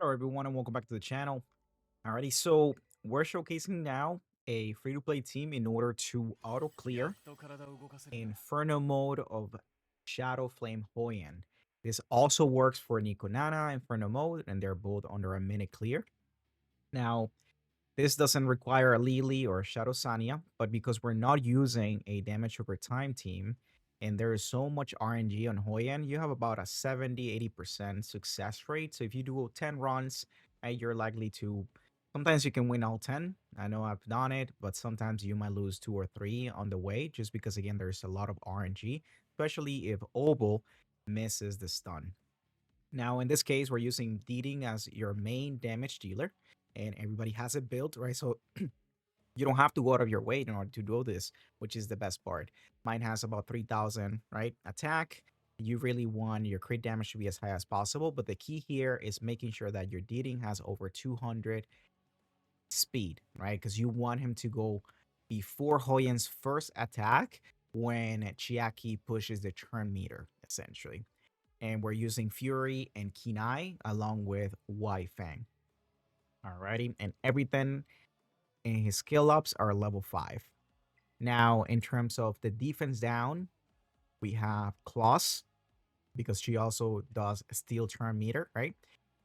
Hello everyone and welcome back to the channel. Alrighty, so we're showcasing now a free-to-play team in order to auto-clear Inferno mode of ShadowFlame Hoyan. This also works for NicoNana Inferno mode, and they're both under a minute clear. Now, this doesn't require a Lily or Shadow Sania, but because we're not using a damage over time team, and there is so much RNG on Hoyan, you have about a 70-80% success rate. So if you do 10 runs, you're likely to, sometimes you can win all 10. I know I've done it, but sometimes you might lose 2 or 3 on the way, just because again, there's a lot of RNG, especially if Obol misses the stun. Now, in this case, we're using Diting as your main damage dealer, and everybody has it built, right? So you don't have to go out of your way in order to do this, which is the best part. Mine has about 3,000, right? Attack. You really want your crit damage to be as high as possible, but the key here is making sure that your Diting has over 200 speed, right? Because you want him to go before Hoyan's first attack when Chiaki pushes the turn meter, essentially. And we're using Fury and Kinai along with Wai Fang. Alrighty, and everything in his skill ups are level 5. Now, in terms of the defense down, we have Kloss, because she also does steel turn meter, right?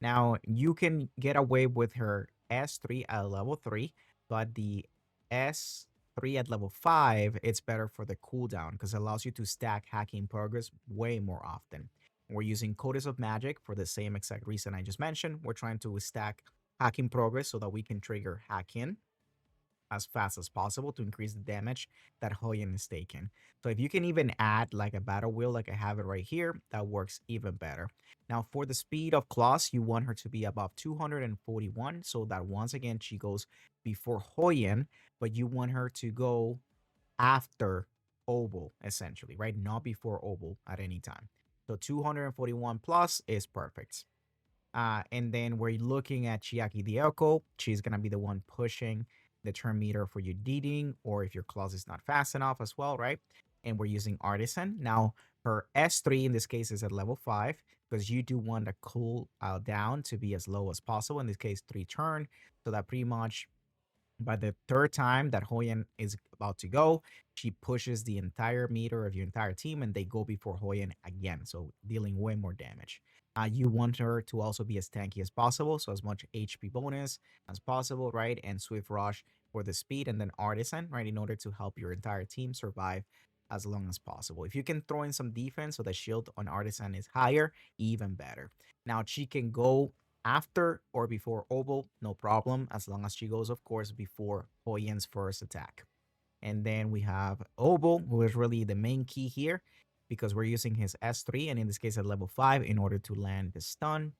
Now, you can get away with her S3 at level 3, but the S3 at level 5, it's better for the cooldown because it allows you to stack hacking progress way more often. We're using Codes of Magic for the same exact reason I just mentioned. We're trying to stack hacking progress so that we can trigger hack-in as fast as possible to increase the damage that Hoyan is taking. So if you can even add like a battle wheel like I have it right here, that works even better. Now for the speed of Kloss, you want her to be above 241 so that once again she goes before Hoyan, but you want her to go after Obol essentially, right? Not before Obol at any time. So 241 plus is perfect. And then we're looking at Chiaki the Echo. She's going to be the one pushing the turn meter for your Diting, or if your Kloss is not fast enough as well, right? And we're using Artisan. Now, her S3 in this case is at level 5 because you do want the cool down to be as low as possible. In this case, 3 turn. So that pretty much by the third time that Hoyan is about to go, she pushes the entire meter of your entire team and they go before Hoyan again. So dealing way more damage. You want her to also be as tanky as possible. So as much HP bonus as possible, right? And Swift Rush for the speed, and then Artisan, right? In order to help your entire team survive as long as possible. If you can throw in some defense so the shield on Artisan is higher, even better. Now she can go after or before Obol, no problem, as long as she goes, of course, before Hoyan's first attack. And then we have Obol, who is really the main key here, because we're using his S3, and in this case at level 5, in order to land the stun.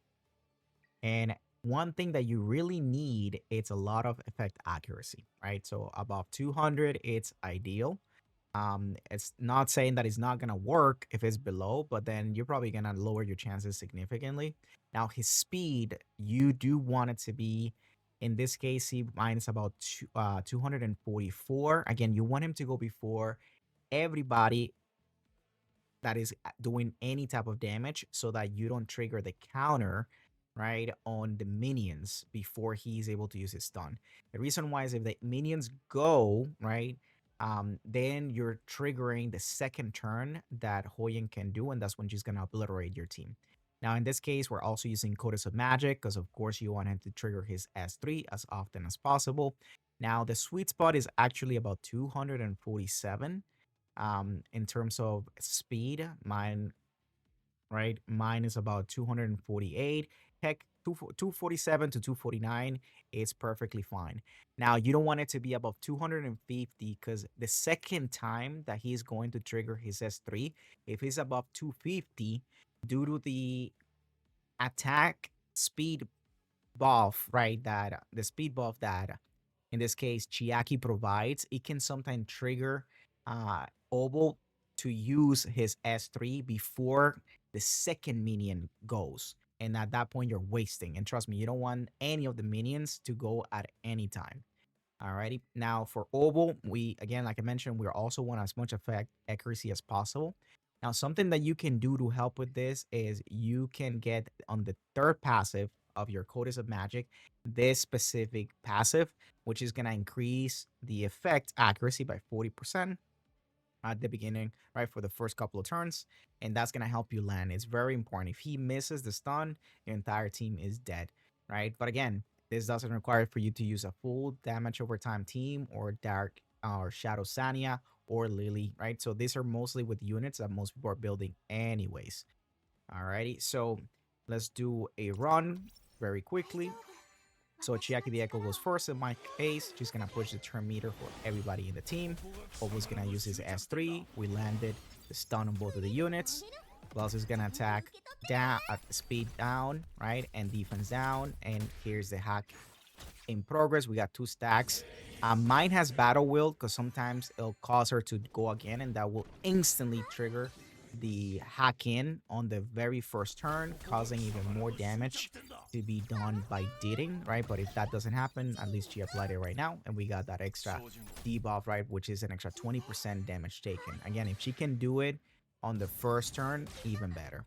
And one thing that you really need, it's a lot of effect accuracy, right? So above 200, it's ideal. It's not saying that it's not gonna work if it's below, but then you're probably gonna lower your chances significantly. Now his speed, you do want it to be, in this case, mine is about 244. Again, you want him to go before everybody that is doing any type of damage so that you don't trigger the counter, right, on the minions before he's able to use his stun. The reason why is if the minions go, right, then you're triggering the second turn that Hoyan can do, and that's when she's going to obliterate your team. Now, in this case, we're also using Codes of Magic because, of course, you want him to trigger his S3 as often as possible. Now, the sweet spot is actually about 247 in terms of speed. Mine, right? Mine is about 248. Heck, 247 to 249 is perfectly fine. Now, you don't want it to be above 250 because the second time that he's going to trigger his S3, if he's above 250, due to the attack speed buff, right? That the speed buff that in this case Chiaki provides, it can sometimes trigger Obol to use his S3 before the second minion goes. And at that point, you're wasting. And trust me, you don't want any of the minions to go at any time. Alrighty. Now for Obol, we again, like I mentioned, we also want as much effect accuracy as possible. Now, something that you can do to help with this is you can get on the third passive of your Codes of Magic this specific passive, which is going to increase the effect accuracy by 40% at the beginning, right, for the first couple of turns, and that's going to help you land. It's very important. If he misses the stun, your entire team is dead, right? But again, this doesn't require for you to use a full damage over time team or Dark or Shadow Sania or Lily, right? So these are mostly with units that most people are building anyways. Alrighty, so let's do a run very quickly. So Chiaki the Echo goes first in my case. She's going to push the turn meter for everybody in the team. Obol's going to use his S3. We landed the stun on both of the units. Kloss is going to attack down at speed down, right? And defense down. And here's the hack in progress. We got 2 stacks. Mine has Battle Will because sometimes it'll cause her to go again, and that will instantly trigger the hack in on the very first turn, causing even more damage to be done by Diting, right? But if that doesn't happen, at least she applied it right now, and we got that extra debuff, right? Which is an extra 20% damage taken. Again, if she can do it on the first turn, even better.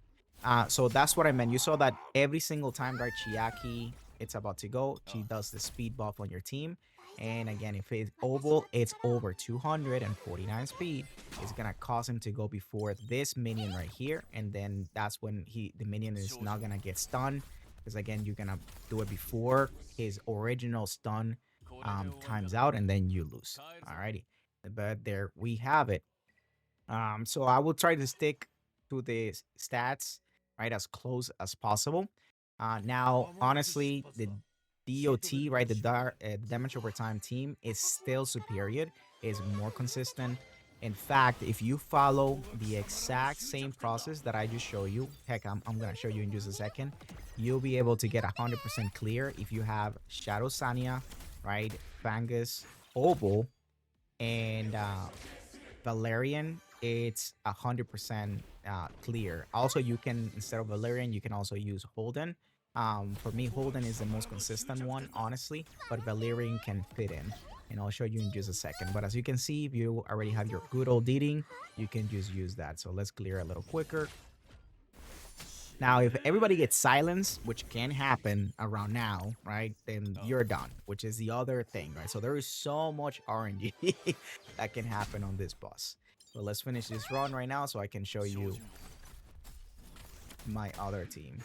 So that's what I meant. You saw that every single time, right? Chiaki, it's about to go. She does the speed buff on your team. And again, if it's Obol, it's over 249 speed. It's gonna cause him to go before this minion right here, and then that's when the minion is not gonna get stunned, because again, you're gonna do it before his original stun times out, and then you lose. Alrighty, but there we have it. So I will try to stick to the stats, right, as close as possible. Now, honestly, the DOT, right, the damage over time team is still superior, is more consistent. In fact, if you follow the exact same process that I just showed you, heck, I'm going to show you in just a second, you'll be able to get 100% clear if you have Shadow Sania, right, Fangus, Obol, and Valerian. It's 100% clear. Also, you can, instead of Valerian, you can also use Holden. For me, Holden is the most consistent one, honestly, but Valerian can fit in, and I'll show you in just a second. But as you can see, if you already have your good old Diting, you can just use that. So let's clear a little quicker. Now, if everybody gets silenced, which can happen around now, right, then you're done, which is the other thing, right? So there is so much RNG that can happen on this boss. So let's finish this run right now so I can show you my other team.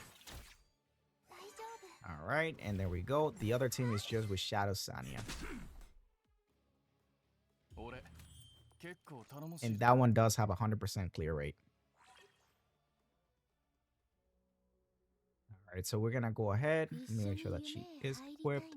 All right, and there we go. The other team is just with Shadow Sania. And that one does have 100% clear rate. All right, so we're gonna go ahead and make sure that she is equipped.